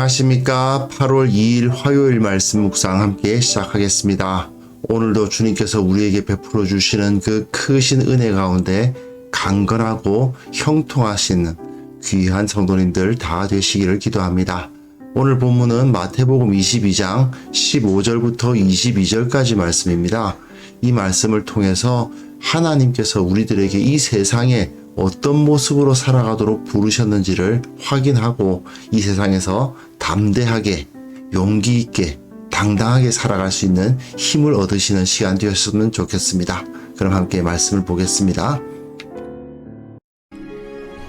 안녕하십니까. 8월 2일 화요일 말씀 묵상 함께 시작하겠습니다. 오늘도 주님께서 우리에게 베풀어 주시는 그 크신 은혜 가운데 강건하고 형통하신 귀한 성도님들 다 되시기를 기도합니다. 오늘 본문은 마태복음 22장 15절부터 22절까지 말씀입니다. 이 말씀을 통해서 하나님께서 우리들에게 이 세상에 어떤 모습으로 살아가도록 부르셨는지를 확인하고 이 세상에서 담대하게 용기 있게 당당하게 살아갈 수 있는 힘을 얻으시는 시간 되었으면 좋겠습니다. 그럼 함께 말씀을 보겠습니다.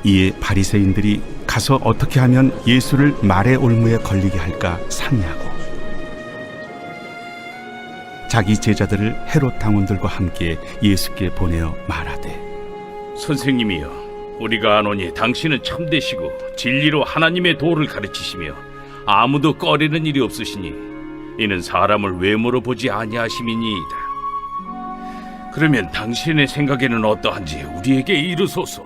이에 바리새인들이 가서 어떻게 하면 예수를 말의 올무에 걸리게 할까 상의하고 자기 제자들을 헤롯 당원들과 함께 예수께 보내어 말하되 선생님이여, 우리가 아노니 당신은 참되시고 진리로 하나님의 도를 가르치시며 아무도 꺼리는 일이 없으시니 이는 사람을 외모로 보지 아니하심이니이다. 그러면 당신의 생각에는 어떠한지 우리에게 이르소서.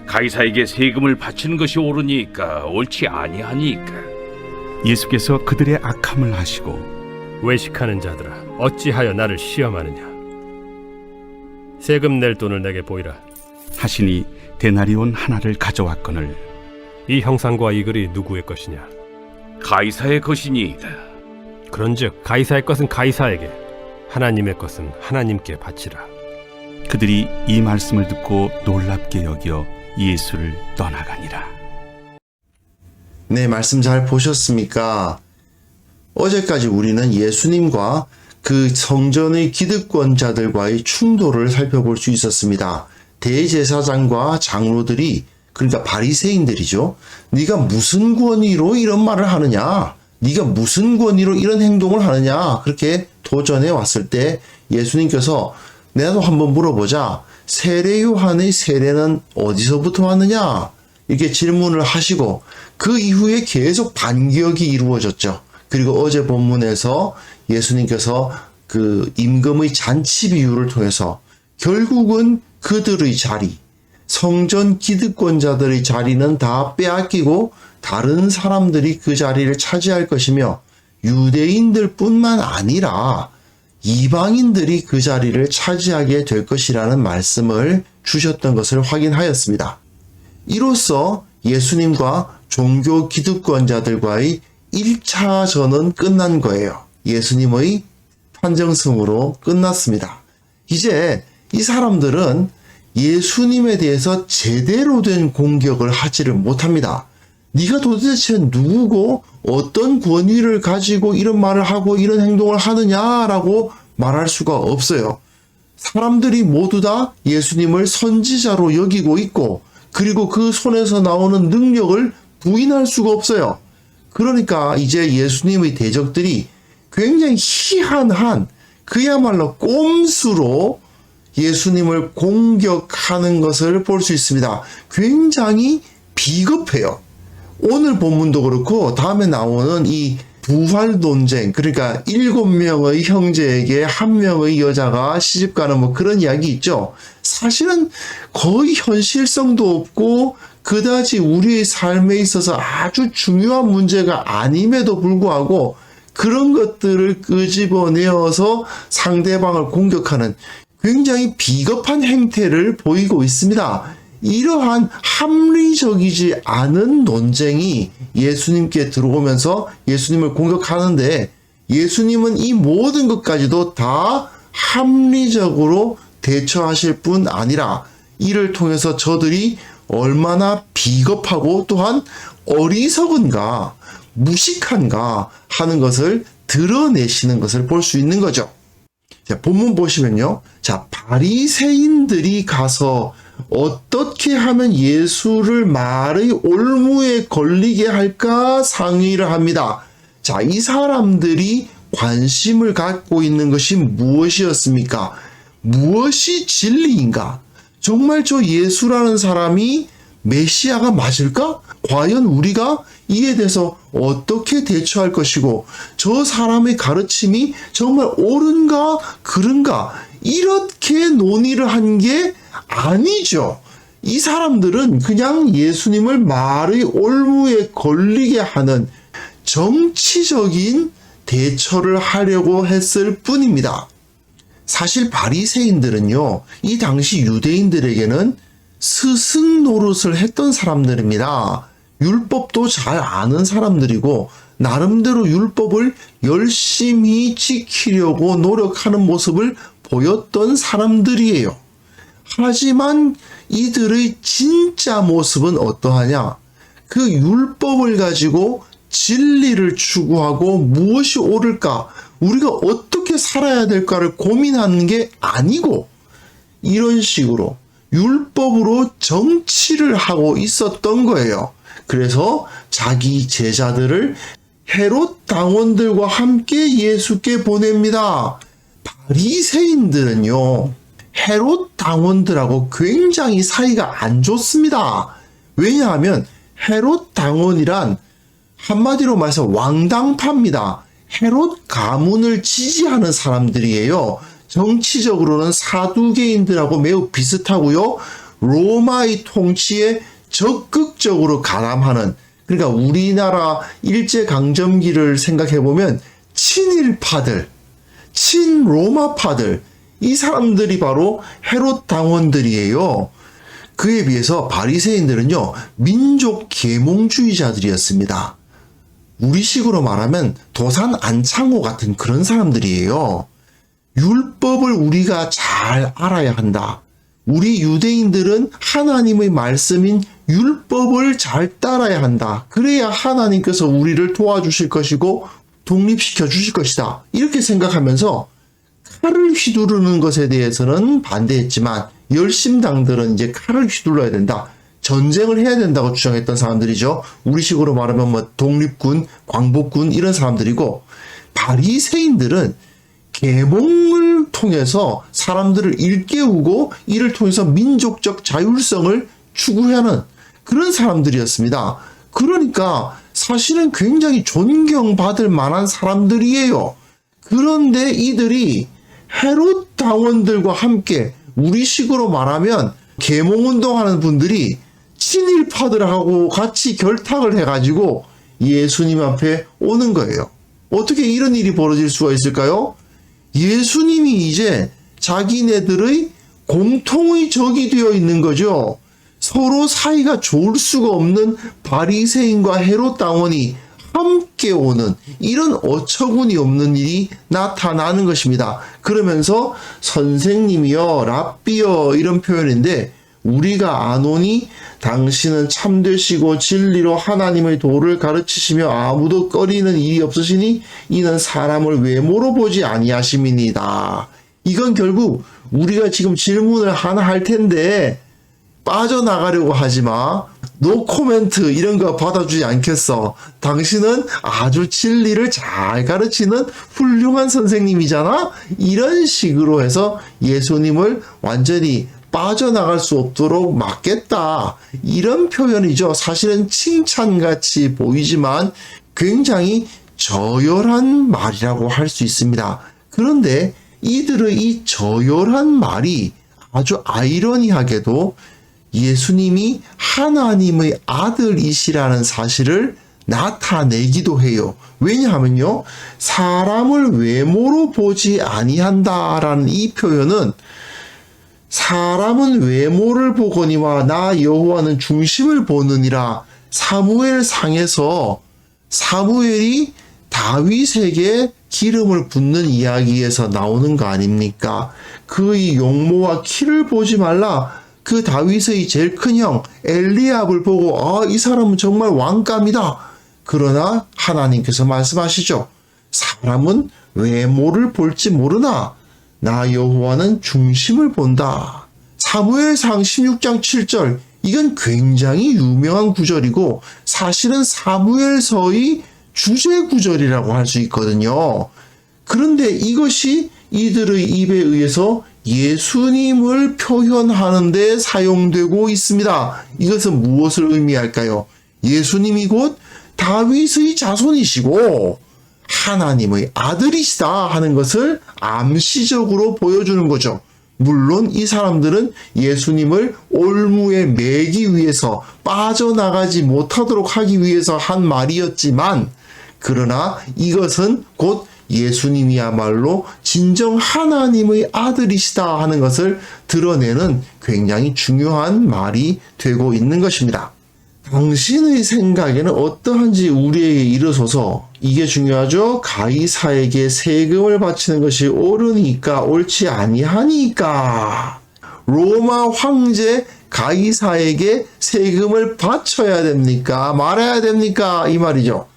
가이사에게 세금을 바치는 것이 옳으니까 옳지 아니하니까. 예수께서 그들의 악함을 하시고 외식하는 자들아, 어찌하여 나를 시험하느냐? 세금 낼 돈을 내게 보이라. 하시니 데나리온 하나를 가져왔거늘 이 형상과 이 글이 누구의 것이냐? 가이사의 것이니이다. 그런즉 가이사의 것은 가이사에게, 하나님의 것은 하나님께 바치라. 그들이 이 말씀을 듣고 놀랍게 여겨 예수를 떠나가니라. 네, 말씀 잘 보셨습니까? 어제까지 우리는 예수님과 그 성전의 기득권자들과의 충돌을 살펴볼 수 있었습니다. 대제사장과 장로들이, 그러니까 바리새인들이죠. 네가 무슨 권위로 이런 말을 하느냐? 네가 무슨 권위로 이런 행동을 하느냐? 그렇게 도전해 왔을 때 예수님께서 내가 한번 물어보자. 세례 요한의 세례는 어디서부터 왔느냐? 이렇게 질문을 하시고 그 이후에 계속 반격이 이루어졌죠. 그리고 어제 본문에서 예수님께서 그 임금의 잔치 비유를 통해서 결국은 그들의 자리, 성전 기득권자들의 자리는 다 빼앗기고 다른 사람들이 그 자리를 차지할 것이며 유대인들 뿐만 아니라 이방인들이 그 자리를 차지하게 될 것이라는 말씀을 주셨던 것을 확인하였습니다. 이로써 예수님과 종교 기득권자들과의 1차전은 끝난 거예요. 예수님의 판정승으로 끝났습니다. 이제 이 사람들은 예수님에 대해서 제대로 된 공격을 하지를 못합니다. 네가 도대체 누구고 어떤 권위를 가지고 이런 말을 하고 이런 행동을 하느냐라고 말할 수가 없어요. 사람들이 모두 다 예수님을 선지자로 여기고 있고 그리고 그 손에서 나오는 능력을 부인할 수가 없어요. 그러니까 이제 예수님의 대적들이 굉장히 희한한 그야말로 꼼수로 예수님을 공격하는 것을 볼 수 있습니다. 굉장히 비겁해요. 오늘 본문도 그렇고 다음에 나오는 이 부활 논쟁, 그러니까 7명의 형제에게 1명의 여자가 시집가는 뭐 그런 이야기 있죠. 사실은 거의 현실성도 없고 그다지 우리의 삶에 있어서 아주 중요한 문제가 아님에도 불구하고 그런 것들을 끄집어내어서 상대방을 공격하는 굉장히 비겁한 행태를 보이고 있습니다. 이러한 합리적이지 않은 논쟁이 예수님께 들어오면서 예수님을 공격하는데 예수님은 이 모든 것까지도 다 합리적으로 대처하실 뿐 아니라 이를 통해서 저들이 얼마나 비겁하고 또한 어리석은가, 무식한가 하는 것을 드러내시는 것을 볼 수 있는 거죠. 자, 본문 보시면요. 자, 바리새인들이 가서 어떻게 하면 예수를 말의 올무에 걸리게 할까 상의를 합니다. 자, 이 사람들이 관심을 갖고 있는 것이 무엇이었습니까? 무엇이 진리인가? 정말 저 예수라는 사람이 메시아가 맞을까? 과연 우리가 이에 대해서 어떻게 대처할 것이고 저 사람의 가르침이 정말 옳은가 그른가 이렇게 논의를 한 게 아니죠. 이 사람들은 그냥 예수님을 말의 올무에 걸리게 하는 정치적인 대처를 하려고 했을 뿐입니다. 사실 바리새인들은요, 이 당시 유대인들에게는 스승 노릇을 했던 사람들입니다. 율법도 잘 아는 사람들이고 나름대로 율법을 열심히 지키려고 노력하는 모습을 보였던 사람들이에요. 하지만 이들의 진짜 모습은 어떠하냐? 그 율법을 가지고 진리를 추구하고 무엇이 옳을까? 우리가 어떻게 살아야 될까를 고민하는 게 아니고 이런 식으로 율법으로 정치를 하고 있었던 거예요. 그래서 자기 제자들을 헤롯 당원들과 함께 예수께 보냅니다. 바리새인들은요, 헤롯 당원들하고 굉장히 사이가 안 좋습니다. 왜냐하면 헤롯 당원이란 한마디로 말해서 왕당파입니다. 헤롯 가문을 지지하는 사람들이에요. 정치적으로는 사두개인들하고 매우 비슷하고요. 로마의 통치에 적극적으로 가담하는, 그러니까 우리나라 일제강점기를 생각해보면 친일파들, 친로마파들, 이 사람들이 바로 헤롯 당원들이에요. 그에 비해서 바리새인들은요, 민족 계몽주의자들이었습니다. 우리식으로 말하면 도산 안창호 같은 그런 사람들이에요. 율법을 우리가 잘 알아야 한다. 우리 유대인들은 하나님의 말씀인 율법을 잘 따라야 한다. 그래야 하나님께서 우리를 도와주실 것이고 독립시켜 주실 것이다. 이렇게 생각하면서 칼을 휘두르는 것에 대해서는 반대했지만 열심당들은 이제 칼을 휘둘러야 된다. 전쟁을 해야 된다고 주장했던 사람들이죠. 우리식으로 말하면 뭐 독립군, 광복군 이런 사람들이고, 바리새인들은 계몽을 통해서 사람들을 일깨우고 이를 통해서 민족적 자율성을 추구하는 그런 사람들이었습니다. 그러니까 사실은 굉장히 존경받을 만한 사람들이에요. 그런데 이들이 헤롯 당원들과 함께, 우리식으로 말하면 계몽운동하는 분들이 친일파들하고 같이 결탁을 해가지고 예수님 앞에 오는 거예요. 어떻게 이런 일이 벌어질 수가 있을까요? 예수님이 이제 자기네들의 공통의 적이 되어 있는 거죠. 서로 사이가 좋을 수가 없는 바리새인과 헤롯 당원이 함께 오는 이런 어처구니 없는 일이 나타나는 것입니다. 그러면서 선생님이여, 랍비여 이런 표현인데, 우리가 아노니 당신은 참되시고 진리로 하나님의 도를 가르치시며 아무도 꺼리는 일이 없으시니 이는 사람을 외모로 보지 아니하심이니이다. 이건 결국 우리가 지금 질문을 하나 할 텐데 빠져나가려고 하지 마. 노 코멘트 이런 거 받아주지 않겠어. 당신은 아주 진리를 잘 가르치는 훌륭한 선생님이잖아. 이런 식으로 해서 예수님을 완전히 빠져나갈 수 없도록 막겠다. 이런 표현이죠. 사실은 칭찬같이 보이지만 굉장히 저열한 말이라고 할 수 있습니다. 그런데 이들의 이 저열한 말이 아주 아이러니하게도 예수님이 하나님의 아들이시라는 사실을 나타내기도 해요. 왜냐하면요, 사람을 외모로 보지 아니한다라는 이 표현은 사람은 외모를 보거니와 나 여호와는 중심을 보느니라, 사무엘 상에서 사무엘이 다윗에게 기름을 붓는 이야기에서 나오는 거 아닙니까? 그의 용모와 키를 보지 말라. 그 다윗의 제일 큰 형 엘리압을 보고 이 사람은 정말 왕감이다. 그러나 하나님께서 말씀하시죠. 사람은 외모를 볼지 모르나 나 여호와는 중심을 본다. 사무엘상 16장 7절, 이건 굉장히 유명한 구절이고 사실은 사무엘서의 주제 구절이라고 할 수 있거든요. 그런데 이것이 이들의 입에 의해서 예수님을 표현하는 데 사용되고 있습니다. 이것은 무엇을 의미할까요? 예수님이 곧 다윗의 자손이시고 하나님의 아들이시다 하는 것을 암시적으로 보여주는 거죠. 물론 이 사람들은 예수님을 올무에 매기 위해서, 빠져나가지 못하도록 하기 위해서 한 말이었지만, 그러나 이것은 곧 예수님이야말로 진정 하나님의 아들이시다 하는 것을 드러내는 굉장히 중요한 말이 되고 있는 것입니다. 당신의 생각에는 어떠한지 우리에게 이르소서. 이게 중요하죠. 가이사에게 세금을 바치는 것이 옳으니까 옳지 아니하니까. 로마 황제 가이사에게 세금을 바쳐야 됩니까? 말아야 됩니까? 이 말이죠.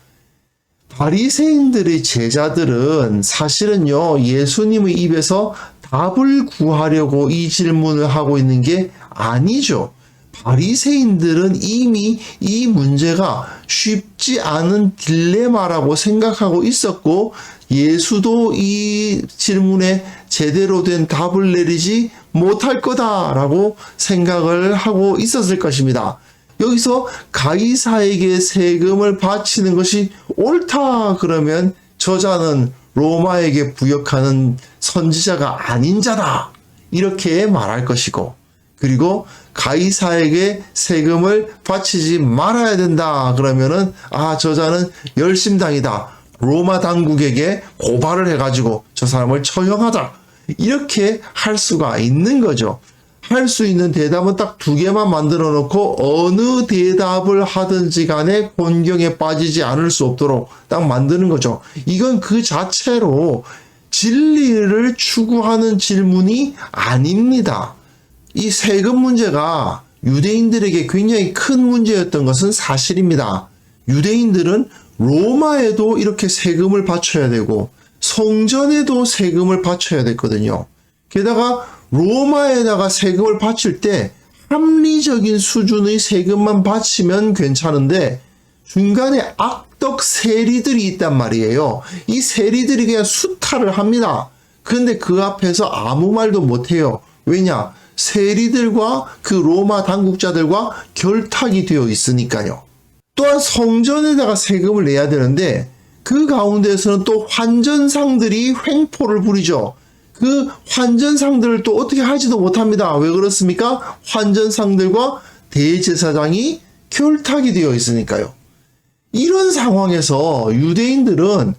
바리새인들의 제자들은 사실은요, 예수님의 입에서 답을 구하려고 이 질문을 하고 있는 게 아니죠. 바리새인들은 이미 이 문제가 쉽지 않은 딜레마라고 생각하고 있었고, 예수도 이 질문에 제대로 된 답을 내리지 못할 거다라고 생각을 하고 있었을 것입니다. 여기서 가이사에게 세금을 바치는 것이 옳다 그러면 저자는 로마에게 부역하는 선지자가 아닌 자다 이렇게 말할 것이고, 그리고 가이사에게 세금을 바치지 말아야 된다 그러면은 저자는 열심당이다, 로마 당국에게 고발을 해가지고 저 사람을 처형하자 이렇게 할 수가 있는 거죠. 할 수 있는 대답은 딱 두 개만 만들어 놓고 어느 대답을 하든지 간에 곤경에 빠지지 않을 수 없도록 딱 만드는 거죠. 이건 그 자체로 진리를 추구하는 질문이 아닙니다. 이 세금 문제가 유대인들에게 굉장히 큰 문제였던 것은 사실입니다. 유대인들은 로마에도 이렇게 세금을 바쳐야 되고 성전에도 세금을 바쳐야 됐거든요. 게다가 로마에다가 세금을 바칠 때 합리적인 수준의 세금만 바치면 괜찮은데 중간에 악덕 세리들이 있단 말이에요. 이 세리들이 그냥 수탈을 합니다. 그런데 그 앞에서 아무 말도 못해요. 왜냐? 세리들과 그 로마 당국자들과 결탁이 되어 있으니까요. 또한 성전에다가 세금을 내야 되는데 그 가운데에서는 또 환전상들이 횡포를 부리죠. 그 환전상들을 또 어떻게 하지도 못합니다. 왜 그렇습니까? 환전상들과 대제사장이 결탁이 되어 있으니까요. 이런 상황에서 유대인들은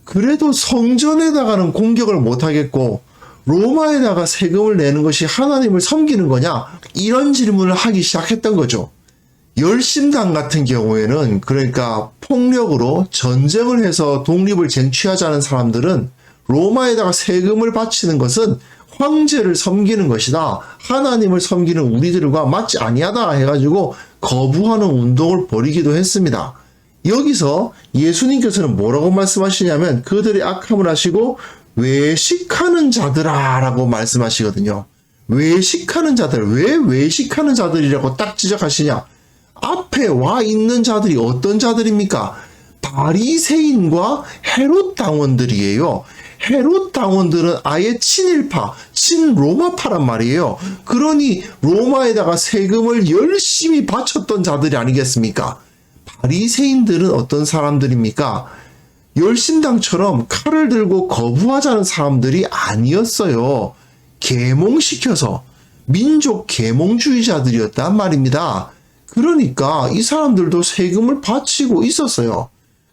그래도 성전에다가는 공격을 못하겠고 로마에다가 세금을 내는 것이 하나님을 섬기는 거냐? 이런 질문을 하기 시작했던 거죠. 열심당 같은 경우에는, 그러니까 폭력으로 전쟁을 해서 독립을 쟁취하자는 사람들은 로마에다가 세금을 바치는 것은 황제를 섬기는 것이다, 하나님을 섬기는 우리들과 맞지 아니하다 해가지고 거부하는 운동을 벌이기도 했습니다. 여기서 예수님께서는 뭐라고 말씀하시냐면 그들의 악함을 하시고 외식하는 자들아 라고 말씀하시거든요. 외식하는 자들, 왜 외식하는 자들이라고 딱 지적하시냐? 앞에 와 있는 자들이 어떤 자들입니까? 바리새인과 헤롯 당원들이에요. 헤롯 당원들은 아예 친일파, 친로마파란 말이에요. 그러니 로마에다가 세금을 열심히 바쳤던 자들이 아니겠습니까? 바리새인들은 어떤 사람들입니까? 열심당처럼 칼을 들고 거부하자는 사람들이 아니었어요. 계몽시켜서 민족 계몽주의자들이었단 말입니다. 그러니까 이 사람들도 세금을 바치고 있었어요.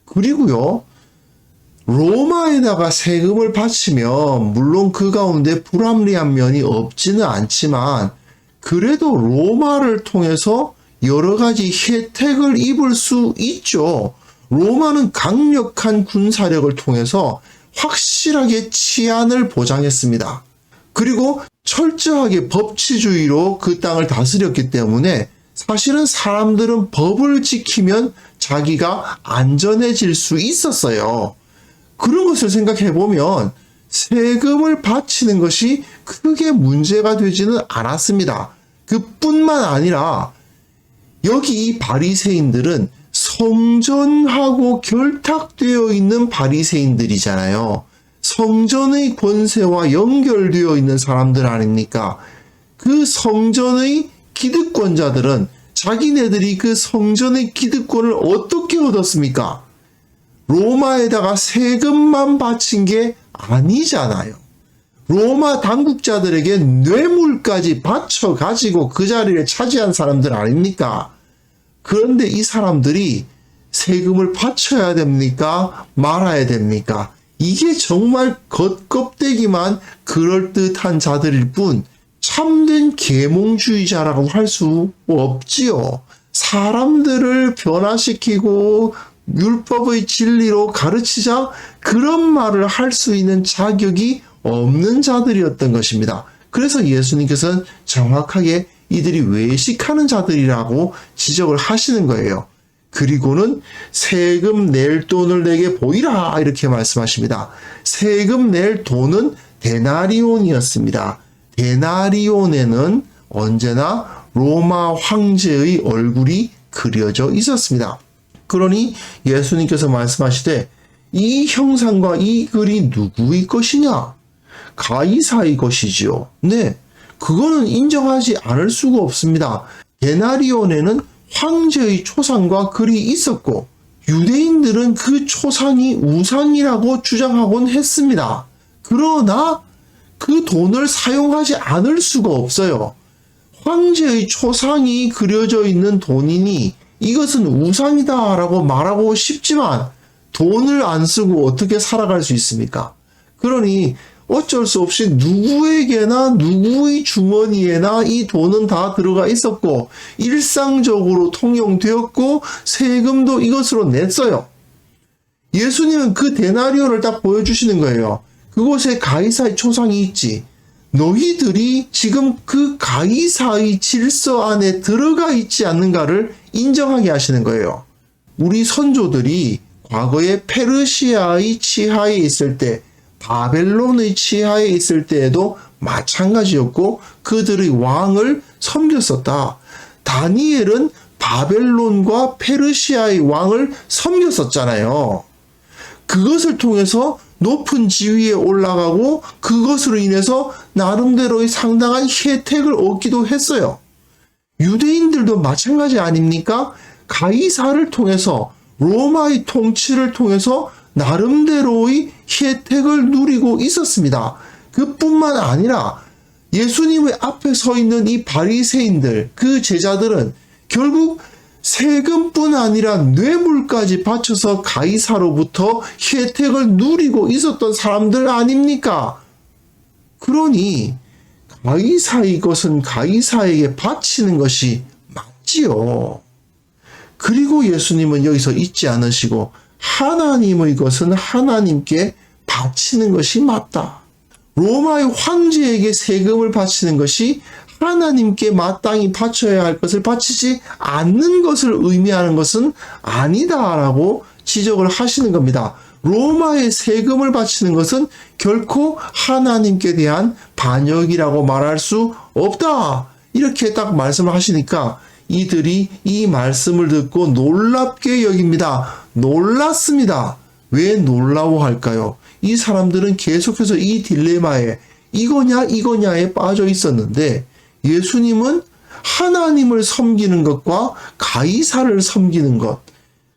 그리고요, 로마에다가 세금을 바치면 물론 그 가운데 불합리한 면이 없지는 않지만 그래도 로마를 통해서 여러 가지 혜택을 입을 수 있죠. 로마는 강력한 군사력을 통해서 확실하게 치안을 보장했습니다. 그리고 철저하게 법치주의로 그 땅을 다스렸기 때문에 사실은 사람들은 법을 지키면 자기가 안전해질 수 있었어요. 그런 것을 생각해 보면 세금을 바치는 것이 크게 문제가 되지는 않았습니다. 그뿐만 아니라 여기 이 바리새인들은 성전하고 결탁되어 있는 바리새인들이잖아요. 성전의 권세와 연결되어 있는 사람들 아닙니까? 그 성전의 기득권자들은 자기네들이 그 성전의 기득권을 어떻게 얻었습니까? 로마에다가 세금만 바친 게 아니잖아요. 로마 당국자들에게 뇌물까지 바쳐가지고 그 자리를 차지한 사람들 아닙니까? 그런데 이 사람들이 세금을 바쳐야 됩니까? 말아야 됩니까? 이게 정말 겉껍데기만 그럴듯한 자들일 뿐 참된 계몽주의자라고 할 수 없지요. 사람들을 변화시키고 율법의 진리로 가르치자 그런 말을 할 수 있는 자격이 없는 자들이었던 것입니다. 그래서 예수님께서는 정확하게 이들이 외식하는 자들이라고 지적을 하시는 거예요. 그리고는 세금 낼 돈을 내게 보이라 이렇게 말씀하십니다. 세금 낼 돈은 데나리온이었습니다. 데나리온에는 언제나 로마 황제의 얼굴이 그려져 있었습니다. 그러니 예수님께서 말씀하시되 이 형상과 이 글이 누구의 것이냐? 가이사의 것이지요. 네, 그거는 인정하지 않을 수가 없습니다. 데나리온에는 황제의 초상과 글이 있었고 유대인들은 그 초상이 우상이라고 주장하곤 했습니다. 그러나 그 돈을 사용하지 않을 수가 없어요. 황제의 초상이 그려져 있는 돈이니 이것은 우상이다 라고 말하고 싶지만 돈을 안 쓰고 어떻게 살아갈 수 있습니까? 그러니 어쩔 수 없이 누구에게나 누구의 주머니에나 이 돈은 다 들어가 있었고 일상적으로 통용되었고 세금도 이것으로 냈어요. 예수님은 그 데나리온을 딱 보여주시는 거예요. 그곳에 가이사의 초상이 있지. 너희들이 지금 그 가이사의 질서 안에 들어가 있지 않는가를 인정하게 하시는 거예요. 우리 선조들이 과거에 페르시아의 치하에 있을 때 바벨론의 치하에 있을 때에도 마찬가지였고 그들의 왕을 섬겼었다. 다니엘은 바벨론과 페르시아의 왕을 섬겼었잖아요. 그것을 통해서 높은 지위에 올라가고 그것으로 인해서 나름대로의 상당한 혜택을 얻기도 했어요. 유대인들도 마찬가지 아닙니까? 가이사를 통해서 로마의 통치를 통해서 나름대로의 혜택을 누리고 있었습니다. 그뿐만 아니라 예수님의 앞에 서 있는 이 바리새인들, 그 제자들은 결국 세금뿐 아니라 뇌물까지 바쳐서 가이사로부터 혜택을 누리고 있었던 사람들 아닙니까? 그러니 가이사의 것은 가이사에게 바치는 것이 맞지요. 그리고 예수님은 여기서 잊지 않으시고 하나님의 것은 하나님께 바치는 것이 맞다. 로마의 황제에게 세금을 바치는 것이 하나님께 마땅히 바쳐야 할 것을 바치지 않는 것을 의미하는 것은 아니다라고 지적을 하시는 겁니다. 로마의 세금을 바치는 것은 결코 하나님께 대한 반역이라고 말할 수 없다. 이렇게 딱 말씀을 하시니까 이들이 이 말씀을 듣고 놀랍게 여깁니다. 놀랐습니다. 왜 놀라워할까요? 이 사람들은 계속해서 이 딜레마에 이거냐에 빠져 있었는데 예수님은 하나님을 섬기는 것과 가이사를 섬기는 것,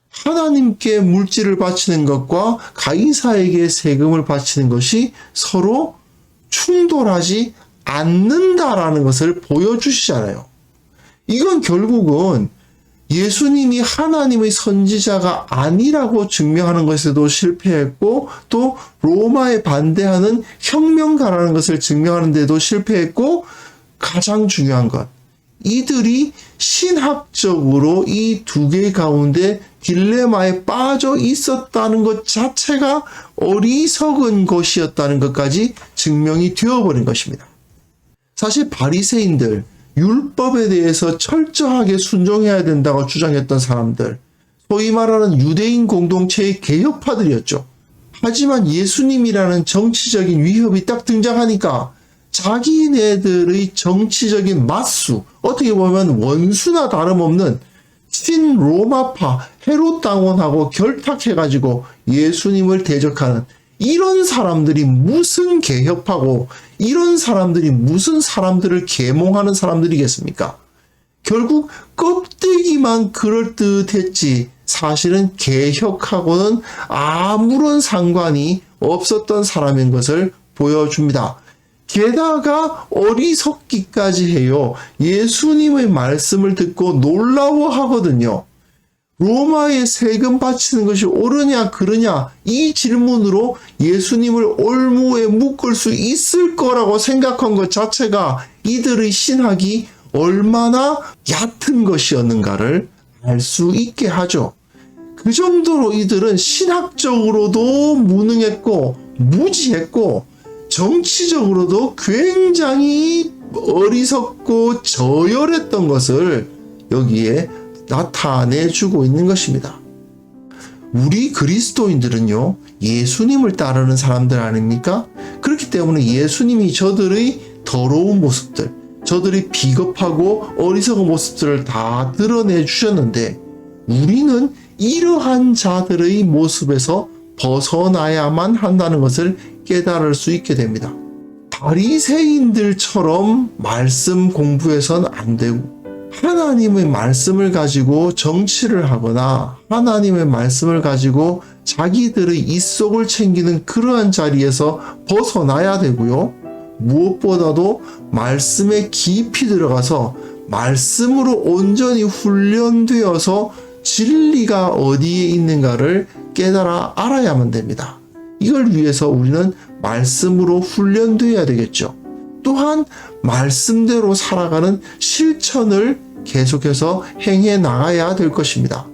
하나님께 물질을 바치는 것과 가이사에게 세금을 바치는 것이 서로 충돌하지 않는다라는 것을 보여주시잖아요. 이건 결국은 예수님이 하나님의 선지자가 아니라고 증명하는 것에도 실패했고 또 로마에 반대하는 혁명가라는 것을 증명하는 데도 실패했고 가장 중요한 것, 이들이 신학적으로 이 두 개 가운데 딜레마에 빠져 있었다는 것 자체가 어리석은 것이었다는 것까지 증명이 되어버린 것입니다. 사실 바리새인들, 율법에 대해서 철저하게 순종해야 된다고 주장했던 사람들, 소위 말하는 유대인 공동체의 개혁파들이었죠. 하지만 예수님이라는 정치적인 위협이 딱 등장하니까 자기네들의 정치적인 맞수, 어떻게 보면 원수나 다름없는 친로마파 헤롯 당원하고 결탁해가지고 예수님을 대적하는 이런 사람들이 무슨 개혁파고 이런 사람들이 무슨 사람들을 계몽하는 사람들이겠습니까? 결국 껍데기만 그럴듯했지 사실은 개혁하고는 아무런 상관이 없었던 사람인 것을 보여줍니다. 게다가 어리석기까지 해요. 예수님의 말씀을 듣고 놀라워하거든요. 로마에 세금 바치는 것이 옳으냐 그르냐 이 질문으로 예수님을 올무에 묶을 수 있을 거라고 생각한 것 자체가 이들의 신학이 얼마나 얕은 것이었는가를 알 수 있게 하죠. 그 정도로 이들은 신학적으로도 무능했고 무지했고 정치적으로도 굉장히 어리석고 저열했던 것을 여기에 나타내주고 있는 것입니다. 우리 그리스도인들은요, 예수님을 따르는 사람들 아닙니까? 그렇기 때문에 예수님이 저들의 더러운 모습들, 저들의 비겁하고 어리석은 모습들을 다 드러내 주셨는데 우리는 이러한 자들의 모습에서 벗어나야만 한다는 것을 깨달을 수 있게 됩니다. 바리새인들처럼 말씀 공부해서는 안 되고 하나님의 말씀을 가지고 정치를 하거나 하나님의 말씀을 가지고 자기들의 입속을 챙기는 그러한 자리에서 벗어나야 되고요. 무엇보다도 말씀에 깊이 들어가서 말씀으로 온전히 훈련되어서 진리가 어디에 있는가를 깨달아 알아야만 됩니다. 이걸 위해서 우리는 말씀으로 훈련되어야 되겠죠. 또한 말씀대로 살아가는 실천을 계속해서 행해 나가야 될 것입니다.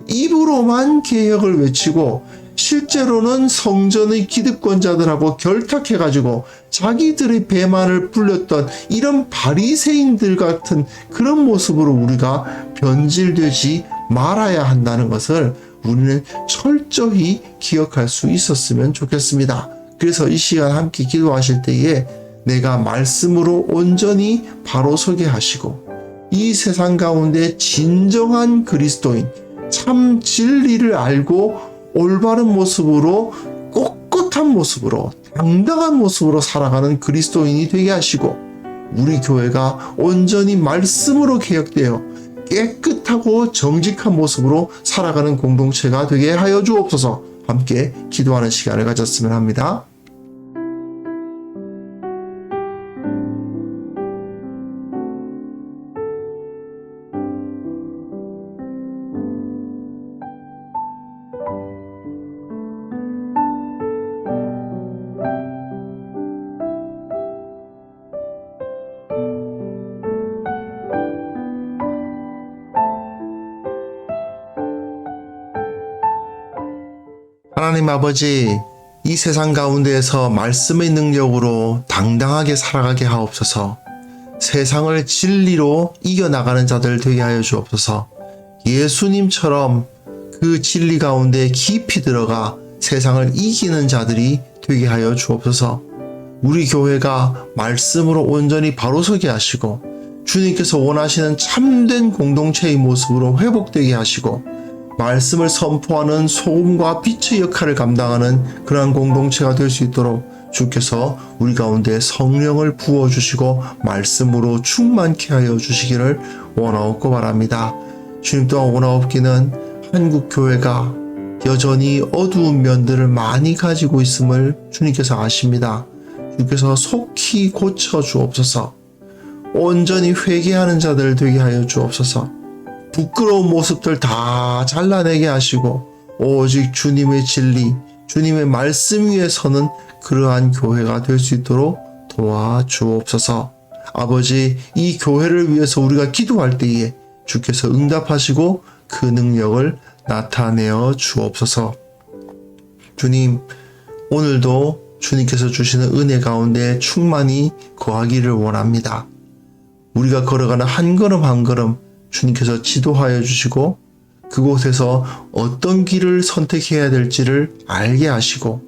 입으로만 개혁을 외치고 실제로는 성전의 기득권자들하고 결탁해가지고 자기들의 배만을 불렸던 이런 바리새인들 같은 그런 모습으로 우리가 변질되지 말아야 한다는 것을 우리는 철저히 기억할 수 있었으면 좋겠습니다. 그래서 이 시간 함께 기도하실 때에 내가 말씀으로 온전히 바로 서게 하시고 이 세상 가운데 진정한 그리스도인, 참 진리를 알고 올바른 모습으로 꼿꼿한 모습으로 당당한 모습으로 살아가는 그리스도인이 되게 하시고 우리 교회가 온전히 말씀으로 개혁되어 깨끗하고 정직한 모습으로 살아가는 공동체가 되게 하여 주옵소서. 함께 기도하는 시간을 가졌으면 합니다. 하나님 아버지, 이 세상 가운데에서 말씀의 능력으로 당당하게 살아가게 하옵소서. 세상을 진리로 이겨나가는 자들 되게 하여 주옵소서. 예수님처럼 그 진리 가운데 깊이 들어가 세상을 이기는 자들이 되게 하여 주옵소서. 우리 교회가 말씀으로 온전히 바로 서게 하시고 주님께서 원하시는 참된 공동체의 모습으로 회복되게 하시고 말씀을 선포하는 소금과 빛의 역할을 감당하는 그러한 공동체가 될 수 있도록 주께서 우리 가운데 성령을 부어주시고 말씀으로 충만케 하여 주시기를 원하옵고 바랍니다. 주님 또한 원하옵기는 한국 교회가 여전히 어두운 면들을 많이 가지고 있음을 주님께서 아십니다. 주께서 속히 고쳐 주옵소서. 온전히 회개하는 자들 되게 하여 주옵소서. 부끄러운 모습들 다 잘라내게 하시고 오직 주님의 진리, 주님의 말씀 위에 서는 그러한 교회가 될 수 있도록 도와주옵소서. 아버지, 이 교회를 위해서 우리가 기도할 때에 주께서 응답하시고 그 능력을 나타내어 주옵소서. 주님, 오늘도 주님께서 주시는 은혜 가운데 충만히 거하기를 원합니다. 우리가 걸어가는 한 걸음 한 걸음 주님께서 지도하여 주시고 그곳에서 어떤 길을 선택해야 될지를 알게 하시고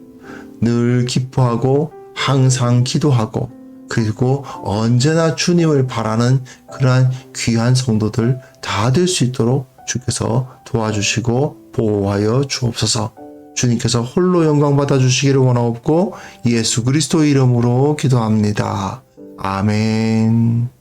늘 기뻐하고 항상 기도하고 그리고 언제나 주님을 바라는 그러한 귀한 성도들 다 될 수 있도록 주께서 도와주시고 보호하여 주옵소서. 주님께서 홀로 영광 받아 주시기를 원하옵고 예수 그리스도의 이름으로 기도합니다. 아멘.